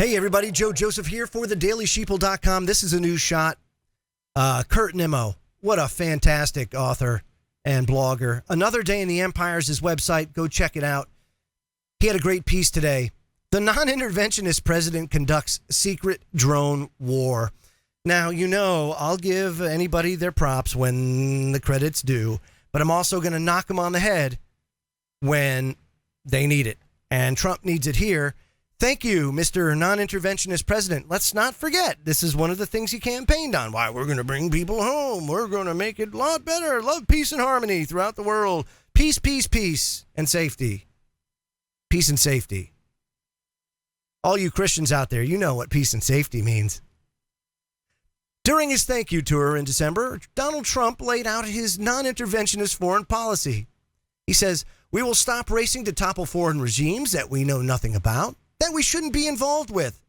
Hey, everybody. Joe Joseph here for the Sheeple.com. This is a new shot. Kurt Nimmo, what a fantastic author and blogger. Another Day in the Empire is his website. Go check it out. He had a great piece today. The non-interventionist president conducts secret drone war. Now, you know, I'll give anybody their props when the credit's due, but I'm also going to knock them on the head when they need it. And Trump needs it here. Thank you, Mr. Non-Interventionist President. Let's not forget, this is one of the things he campaigned on. Why, we're going to bring people home. We're going to make it a lot better. Love, peace, and harmony throughout the world. Peace, peace, peace, and safety. Peace and safety. All you Christians out there, you know what peace and safety means. During his thank you tour in December, Donald Trump laid out his non-interventionist foreign policy. He says, we will stop racing to topple foreign regimes that we know nothing about, that we shouldn't be involved with.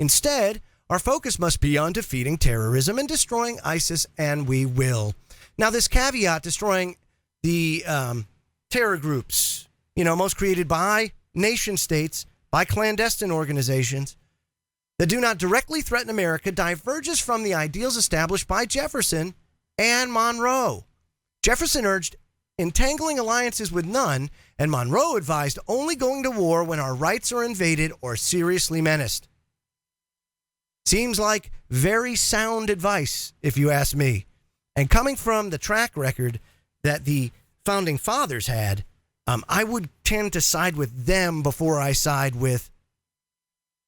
Instead, our focus must be on defeating terrorism and destroying ISIS, and we will. Now, this caveat, destroying the terror groups, most created by nation states, by clandestine organizations that do not directly threaten America, diverges from the ideals established by Jefferson and Monroe. Jefferson urged entangling alliances with none, and Monroe advised only going to war when our rights are invaded or seriously menaced. Seems like very sound advice, if you ask me. And coming from the track record that the founding fathers had, I would tend to side with them before I side with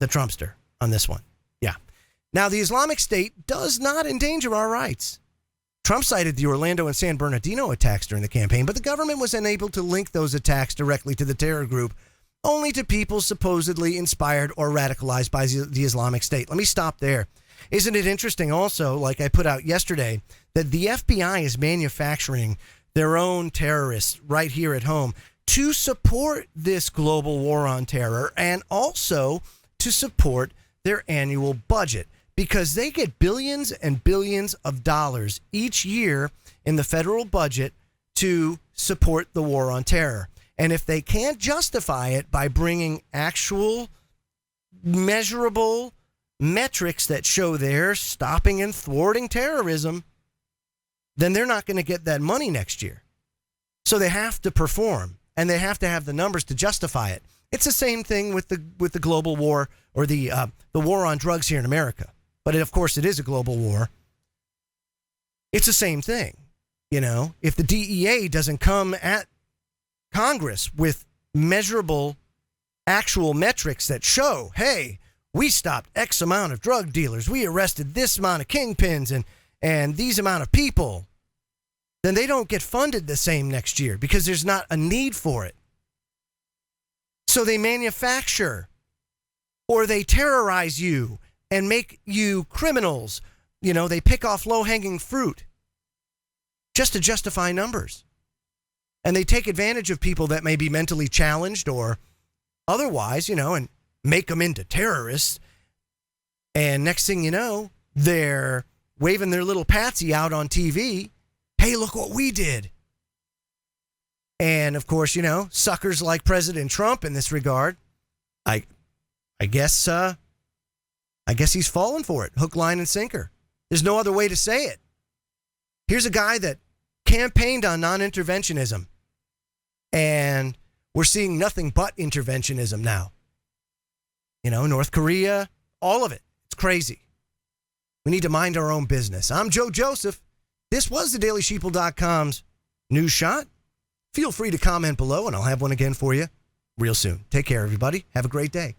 the Trumpster on this one. Yeah. Now, the Islamic State does not endanger our rights. Trump cited the Orlando and San Bernardino attacks during the campaign, but the government was unable to link those attacks directly to the terror group, only to people supposedly inspired or radicalized by the Islamic State. Let me stop there. Isn't it interesting also, like I put out yesterday, that the FBI is manufacturing their own terrorists right here at home to support this global war on terror and also to support their annual budget, because they get billions and billions of dollars each year in the federal budget to support the war on terror. And if they can't justify it by bringing actual measurable metrics that show they're stopping and thwarting terrorism, then they're not going to get that money next year. So they have to perform, and they have to have the numbers to justify it. It's the same thing with the global war, or the war on drugs here in America. But of course, it is a global war. It's the same thing. If the DEA doesn't come at Congress with measurable, actual metrics that show, hey, we stopped X amount of drug dealers, we arrested this amount of kingpins and these amount of people, then they don't get funded the same next year because there's not a need for it. So they manufacture, or they terrorize you and make you criminals. They pick off low-hanging fruit just to justify numbers. And they take advantage of people that may be mentally challenged or otherwise, and make them into terrorists. And next thing you know, they're waving their little patsy out on TV. Hey, look what we did. And of course, suckers like President Trump in this regard, I guess he's fallen for it, hook, line, and sinker. There's no other way to say it. Here's a guy that campaigned on non-interventionism, and we're seeing nothing but interventionism now. North Korea, all of it. It's crazy. We need to mind our own business. I'm Joe Joseph. This was the DailySheeple.com's News Shot. Feel free to comment below, and I'll have one again for you real soon. Take care, everybody. Have a great day.